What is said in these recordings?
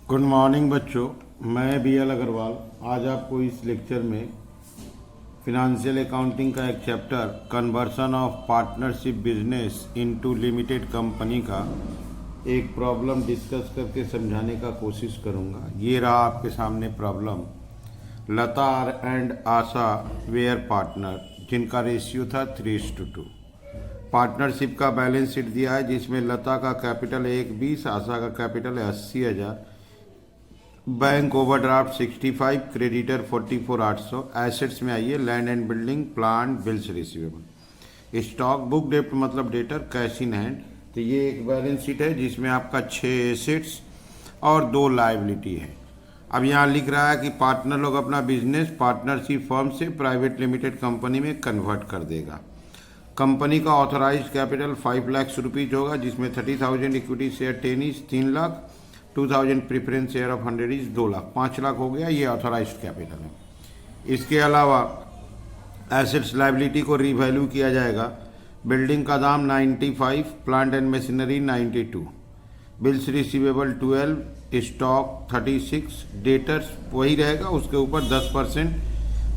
Good morning बच्चों। मैं BL. Agarwal आज आपको इस लेक्चर में फिनंशियल अकाउंटिंग का एक chapter conversion of partnership business into limited company का एक प्रॉब्लम डिस्कस करके समझाने का कोशिश करूंगा। ये रहा आपके सामने problem. Lata and Asha were partner, जिनका रेशियो था 3:2। पार्टनरशिप का बैलेंस शीट दिया है जिसमें लता का कैपिटल 1,20, आशा का कैपिटल है 80,000। Bank overdraft 65, creditor 44,800। एसेट्स में आइए, land and building, plant, bills receivable. Stock book डेप्ट मतलब डेटर, कैश इन हैंड। तो ये एक बैलेंस शीट है जिसमें आपका 6 एसेट्स और 2 लायबिलिटी है। अब यहाँ लिख रहा है कि पार्टनर लोग अपना बिजनेस पार्टनरशिप फर्म से प्राइवेट लिमिटेड कंपनी में कन्वर्ट कर देगा। कंपनी का ऑथराइज्ड कैपिटल 5 लाख रुपीज होगा, जिसमें 30,000 equity share 10 is 3 lakh, 2,000 preference share of 100 is 2 lakh, 5 lakh हो गया। ये ऑथराइज्ड कैपिटल है। इसके अलावा एसेट्स लायबिलिटी को रिवैल्यू किया जाएगा। बिल्डिंग का दाम 95, plant and machinery 92, bills receivable 12, stock 36, debtors वही रहेगा, उसके ऊपर 10%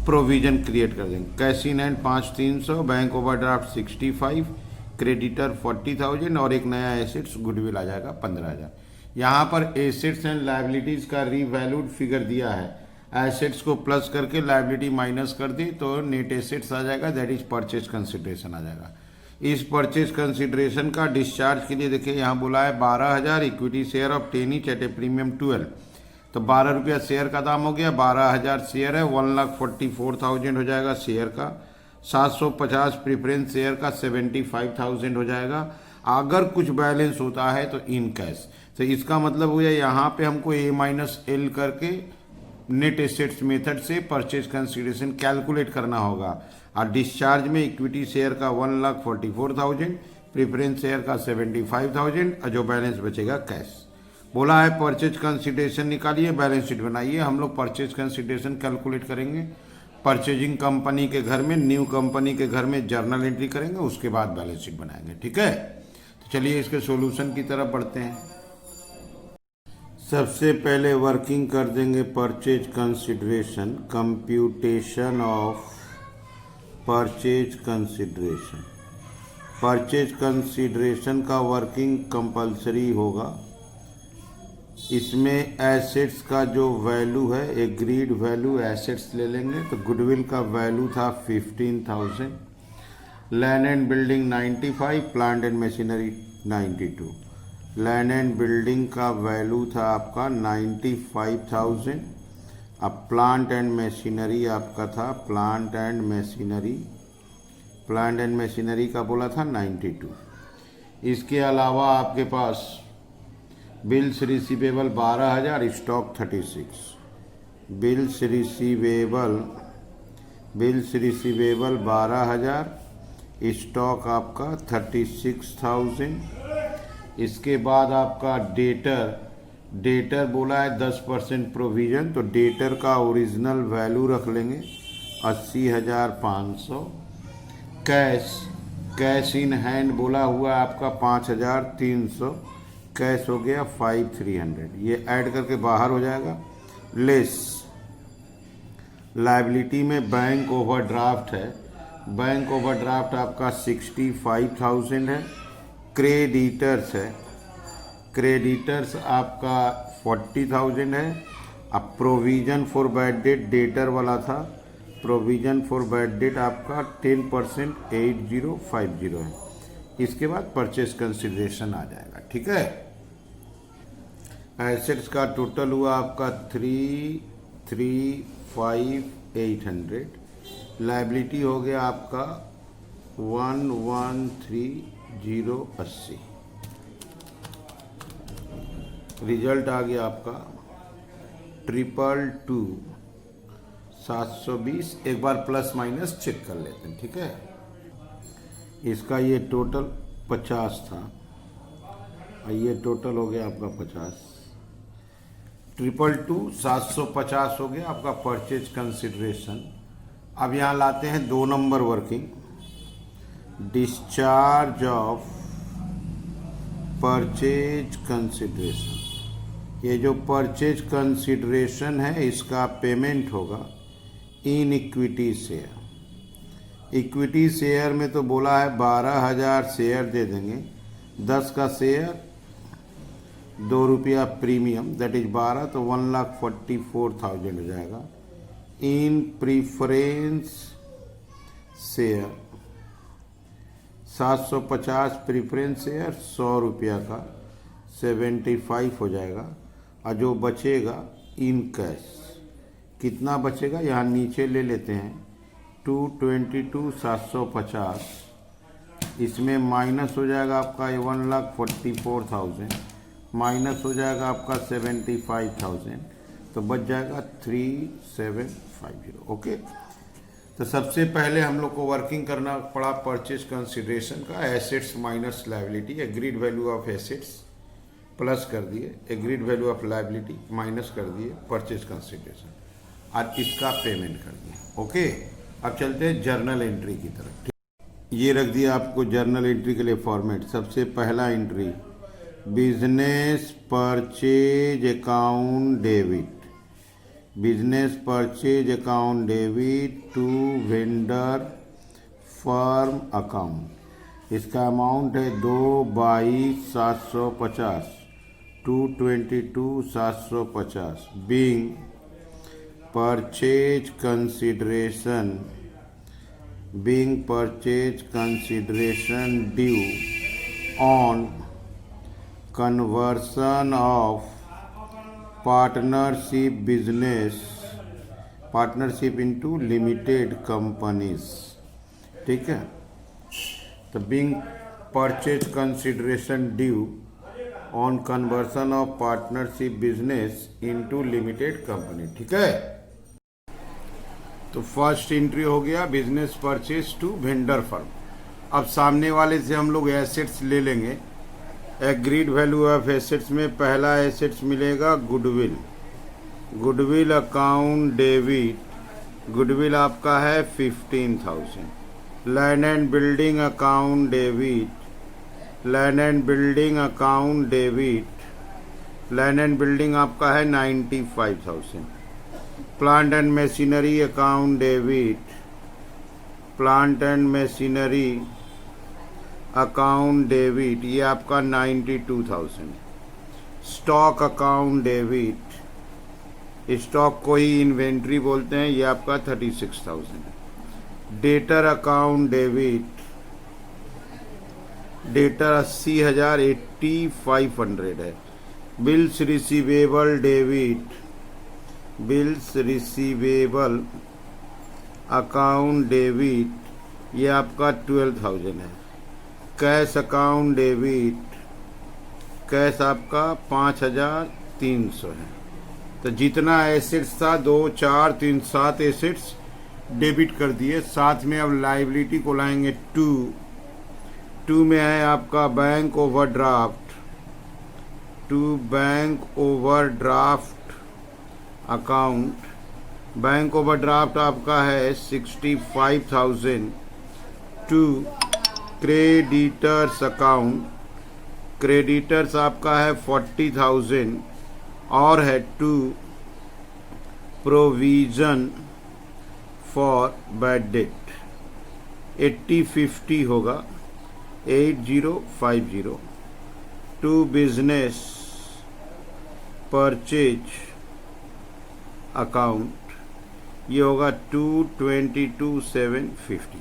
प्रोविजन क्रिएट कर देंगे। Cash in hand 5,300, bank overdraft 65, creditor 40,000 और एक नया एसेट्स गुडविल आ जाएगा 15,000। यहाँ पर एसेट्स एंड लायबिलिटीज का रीवैल्यूड फिगर दिया है। एसेट्स को प्लस करके लायबिलिटी माइनस कर दी तो नेट एसेट्स आ जाएगा, दैट इज परचेज कंसिडरेशन आ जाएगा। इस परचेज कंसिडरेशन का डिस्चार्ज के लिए देखिए यहाँ बोला है 12,000 equity share of 10 each eight A premium 12। तो 12 रुपया शेयर का दाम हो गया, 12,000 शेयर है, 1,44,000 हो जाएगा शेयर का। 750 प्रेफरेंस शेयर का 75,000 हो जाएगा। अगर कुछ बैलेंस होता है तो इन कैश। तो इसका मतलब हो जाए यहाँ पे हमको A-L करके नेट एसेट्स मेथड से परचेज कंसिडरेशन कैलकुलेट करना होगा। और डिस्चार्ज में इक्विटी शेयर का 1,44,000, प्रेफरेंस शेयर का 75,000 और जो बैलेंस बचेगा कैश। बोला है परचेज कंसिडरेशन निकालिए, बैलेंस शीट बनाइए। हम लोग परचेज कंसिडरेशन कैलकुलेट करेंगे परचेजिंग कंपनी के घर में, न्यू कंपनी के घर में जर्नल एंट्री करेंगे, उसके बाद बैलेंस शीट बनाएंगे। ठीक है, तो चलिए इसके सॉल्यूशन की तरफ बढ़ते हैं। सबसे पहले वर्किंग कर देंगे purchase consideration, computation of purchase consideration. Purchase consideration का वर्किंग कंपलसरी होगा। इसमें एसेट्स का जो वैल्यू है, एग्रीड वैल्यू एसेट्स ले लेंगे। तो गुडविल का वैल्यू था 15,000, land and building 95, plant and machinery 92। Land and building का वैल्यू था आपका 95,000। अब प्लांट एंड मशीनरी आपका था, प्लांट एंड मशीनरी का बोला था 92। इसके अलावा आपके पास bills receivable 12,000, stock 36। Bills receivable 12,000, stock आपका 36,000। इसके बाद आपका डेटर बोला है 10% प्रोविजन, तो डेटर का ओरिजिनल वैल्यू रख लेंगे 80,500। कैश इन हैंड बोला हुआ आपका 5,300, कैश हो गया 5,300। ये ऐड करके बाहर हो जाएगा। लेस लायबिलिटी में बैंक ओवरड्राफ्ट है, बैंक ओवरड्राफ्ट आपका 65,000 है। क्रेडिटर्स है, क्रेडिटर्स आपका 40,000 है। अब provision for bad debt debtor वाला था, प्रोविजन फॉर बैड डेट आपका 10% 8050 है। इसके बाद परचेज कंसिडरेशन आ जाएगा। ठीक है, एसेट्स का टोटल हुआ आपका 3,35,800। लायबिलिटी हो गया आपका 1,13,080। रिजल्ट आ गया आपका 222,720। एक बार प्लस माइनस चेक कर लेते हैं। ठीक है, इसका ये टोटल 50 था और ये टोटल हो गया आपका 50। 222,750 हो गया आपका परचेज कंसिडरेशन। अब यहाँ लाते हैं 2 number working, discharge of purchase consideration. ये जो परचेज कंसिडरेशन है इसका पेमेंट होगा in equity share. Equity share में तो बोला है 12,000 शेयर दे देंगे, 10 का शेयर 2 रुपया प्रीमियम, दैट इज 12, तो 1,44,000 हो जाएगा। इन प्रीफरेंस शेयर 750 प्रीफरेंस शेयर 100 रुपया का 75 हो जाएगा। और जो बचेगा इन कैश, कितना बचेगा यहाँ नीचे ले लेते हैं 222,750, इसमें माइनस हो जाएगा आपका 1,44,000, माइनस हो जाएगा आपका 75,000, तो बच जाएगा 3,750। ओके, तो सबसे पहले हम लोग को वर्किंग करना पड़ा परचेज कंसिडरेशन का, assets minus liability, agreed value of assets plus कर दिए, agreed value of liability minus कर दिए परचेज कंसिडरेशन, और इसका पेमेंट कर दिया। ओके, अब चलते हैं जर्नल एंट्री की तरफ। ये रख दिया आपको जर्नल एंट्री के लिए फॉर्मेट। सबसे पहला entry business purchase account debit, business purchase account debit to vendor firm account. इसका अमाउंट है 222,750, 222,750 being purchase consideration, being purchase consideration due on conversion of partnership business, partnership into limited companies। ठीक है, तो being purchase consideration due on conversion of partnership business into limited company। ठीक है, तो first entry हो गया business purchase to vendor firm. अब सामने वाले से हम लोग एसेट्स ले लेंगे। एग्रीड वैल्यू ऑफ एसेट्स में पहला एसेट्स मिलेगा goodwill, goodwill account debit, goodwill आपका है 15,000। Land and building account debit, land and building account debit, land and building आपका है 95,000। Plant and machinery account debit, plant and machinery account debit, ये आपका 92,000। Stock account debit, stock को ही inventory बोलते हैं, ये आपका 36,000। डेटर अकाउंट डेबिट, डेटर 80,000, 8500 है। Bills receivable debit, bills receivable account debit, ये आपका 12,000 है। कैश अकाउंट डेबिट, कैश आपका 5,300 है। तो जितना एसेट्स था 2, 4, 3, 7 एसेट्स डेबिट कर दिए। साथ में अब लायबिलिटी को लाएंगे 2 में है आपका bank overdraft, 2 bank overdraft account, bank overdraft आपका है 65,000। 2 क्रेडिटर्स अकाउंट, क्रेडिटर्स आपका है 40,000 और है 2 प्रोविजन फॉर बैड डेट, 80-50 होगा, 8050। 2 बिजनेस परचेज अकाउंट, ये होगा 222,750।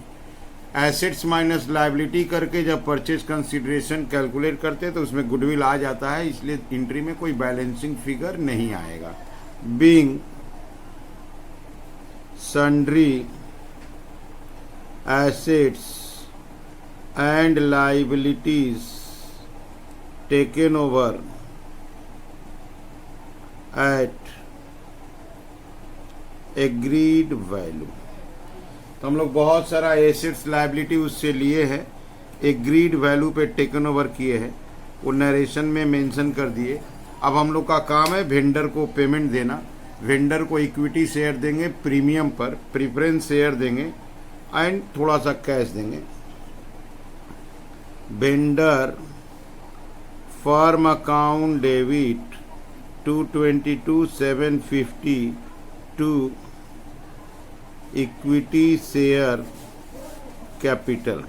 एसेट्स माइनस लायबिलिटी करके जब परचेज कंसिडरेशन कैलकुलेट करते हैं तो उसमें गुडविल आ जाता है, इसलिए एंट्री में कोई बैलेंसिंग फिगर नहीं आएगा। Being sundry assets and liabilities taken over at agreed value. तो हम लोग बहुत सारा एसेट्स लायबिलिटी उससे लिए हैं, एग्रीड वैल्यू पे टेकन ओवर किए हैं, वो नरेशन में मेंशन कर दिए। अब हम लोग का काम है वेंडर को पेमेंट देना। वेंडर को इक्विटी शेयर देंगे प्रीमियम पर, प्रीफरेंस शेयर देंगे एंड थोड़ा सा कैश देंगे। Vendor firm account debit 222,750 to equity share capital.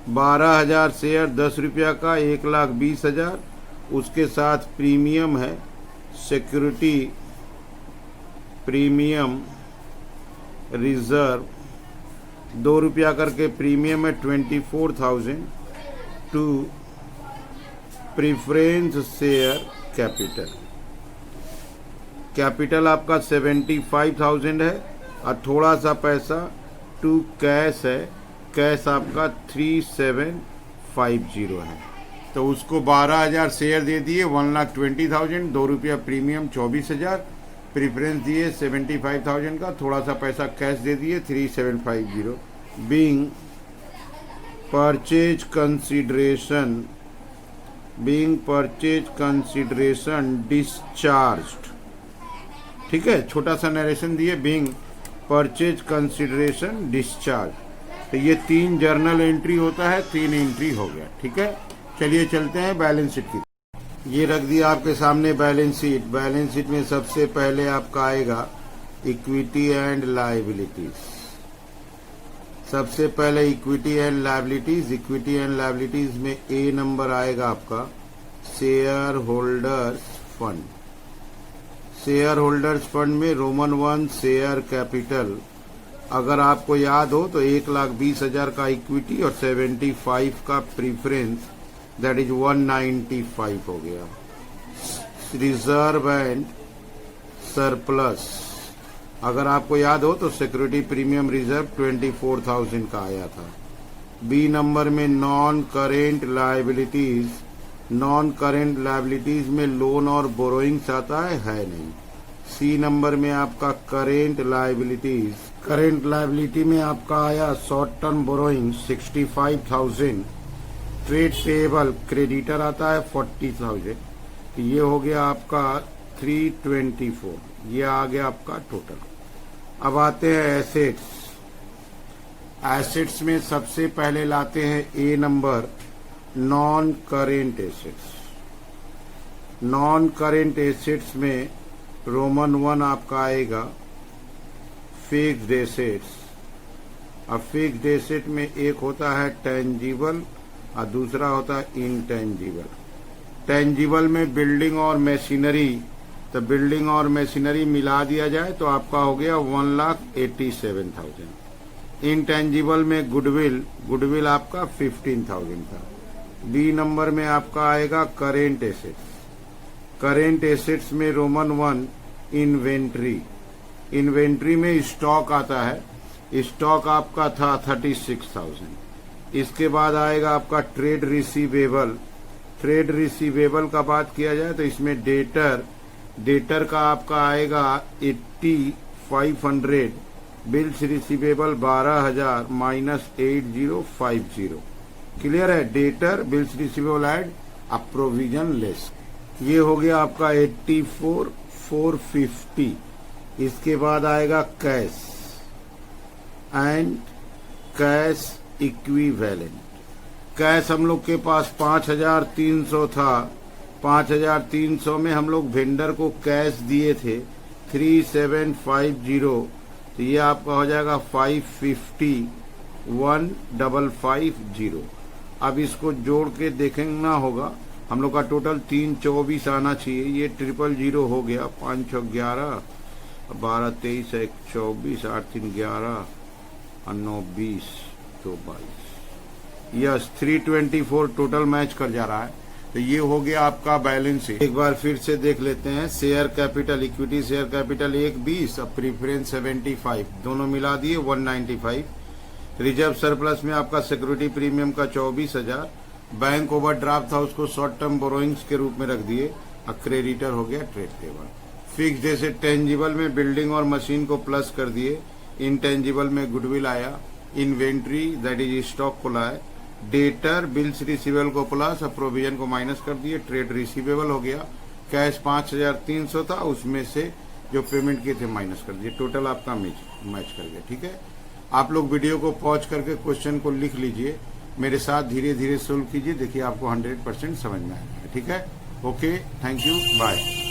12,000 share 10 रुपया का, 1,20,000। उसके साथ प्रीमियम है, सिक्योरिटी प्रीमियम रिजर्व 2 रुपया करके प्रीमियम है 24,000 to preference share capital. Capital आपका 75,000 है और थोड़ा सा पैसा टू कैश है। कैश आपका 3750 है। तो उसको 12,000 शेयर दे दिए 1,20,000, 2 रुपया प्रीमियम 24,000, प्रिफरेंस दिए 75,000 का, थोड़ा सा पैसा कैश दे दिए 3750। Being purchase consideration discharged. ठीक है, छोटा सा नरेशन दिए, बीइंग परचेज कंसिडरेशन डिस्चार्ज। तो ये 3 जर्नल एंट्री होता है, 3 एंट्री हो गया। ठीक है, चलिए चलते हैं बैलेंस शीट की। ये रख दिया आपके सामने बैलेंस शीट। बैलेंस शीट में सबसे पहले आपका आएगा इक्विटी एंड लायबिलिटीज। सबसे पहले equity and liabilities. Equity and liabilities में ए नंबर आएगा आपका share holders fund. Share holders fund में रोमन 1 शेयर कैपिटल। अगर आपको याद हो तो 1,20,000 का इक्विटी और 75 का प्रीफरेंस, दैट इज 195 हो गया। रिजर्व एंड सरप्लस, अगर आपको याद हो तो सिक्योरिटी प्रीमियम रिजर्व 24,000 का आया था। बी नंबर में non current liabilities. Non current liabilities में लोन और बोरोइंग्स आता है नहीं। सी नंबर में आपका करेंट लायबिलिटीज। करेंट लायबिलिटी में आपका आया short term borrowing 65,000। Trade payable creditor आता है 40,000। ये हो गया आपका 324। ये आ गया आपका टोटल। अब आते हैं एसेट्स। एसेट्स में सबसे पहले लाते हैं a number non current assets. Non current assets में रोमन 1 आपका आएगा फिक्स्ड एसेट्स। अब फिक्स्ड एसेट में एक होता है टेंजिबल और दूसरा होता है इनटेंजिबल। टेंजिबल में बिल्डिंग और मशीनरी, तो बिल्डिंग और मशीनरी मिला दिया जाए तो आपका हो गया 1,87,000। इनटेंजिबल में गुडविल आपका 15,000 था। बी नंबर में आपका आएगा करेंट एसेट्स। करेंट एसेट्स में रोमन 1 इन्वेंट्री। इन्वेंट्री में स्टॉक आता है। स्टॉक आपका था 36,000। इसके बाद आएगा आपका ट्रेड रिसीवेबल। ट्रेड रिसीवेबल का बात किया जाए तो इसमें डेटर का आपका आएगा 80,500। Bills receivable 12,000 minus 8050। क्लियर है? डेटर बिल्स रिसीवेबल एड अब प्रोविजन लेस। ये हो गया आपका 84,450। इसके बाद आएगा cash and cash equivalent. Cash हम लोग के पास 5,300 था। 5,300 में हम लोग वेंडर को कैश दिए थे 3,750। तो ये आपका हो जाएगा 550,1,550। अब इसको जोड़ के देखना होगा। हम लोग का टोटल 324 आना चाहिए। ये 000 हो गया। 5 6 11, 12 23 1 24, 8 3 11 और 9 20 2 22। यस 324 टोटल मैच कर जा रहा है। तो ये हो गया आपका बैलेंस शीट। एक बार फिर से देख लेते हैं। Share capital, equity share capital 1,20 और प्रीफरेंस 75, दोनों मिला दिए 195। रिजर्व सरप्लस में आपका सिक्योरिटी प्रीमियम का 24,000। बैंक ओवरड्राफ्ट था, उसको शॉर्ट टर्म बोरोइंग्स के रूप में रख दिए और क्रेडिटर हो गया trade payable. Fixed asset tangible में बिल्डिंग और मशीन को प्लस कर दिए। इनटेंजिबल में गुडविल आया। इन्वेंट्री दैट इज स्टॉक को लाए। डेटर बिल्स रिसीवेबल को प्लस और प्रोविजन को माइनस कर दिए। ट्रेड रिसीवेबल हो गया। कैश 5,300 था, उसमें से जो पेमेंट किए थे माइनस कर दिए। टोटल आपका मैच कर गया। ठीक है, आप लोग वीडियो को पॉज करके क्वेश्चन को लिख लीजिए, मेरे साथ धीरे धीरे सोल्व कीजिए। देखिए आपको 100% समझ में आएगा। ठीक है, ओके, थैंक यू, बाय।